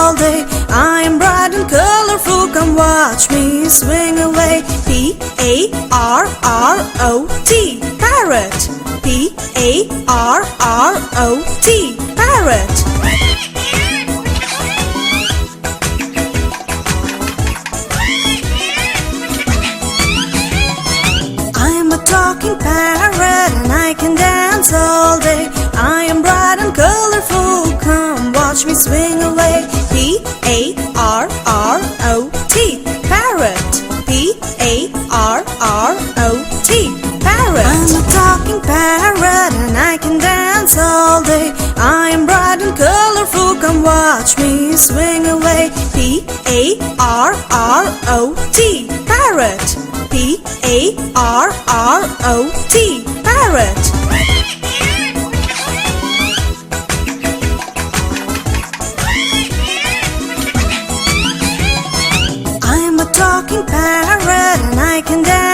all day. I am bright and colorful, come watch me swing away. P-A-R-R-O-T, parrot. P-A-R-R-O-T, parrot. Talking parrot and I can dance all day. I am bright and colorful, come watch me swing away. P-A-R-R-O-T, parrot. P-A-R-R-O-T, parrot. I'm a talking parrot and I can dance all day. I am bright and colorful, come watch me swing away. P-A-R-R-O-T, parrot. P-A-R-R-O-T, parrot. I am a talking parrot and I can dance.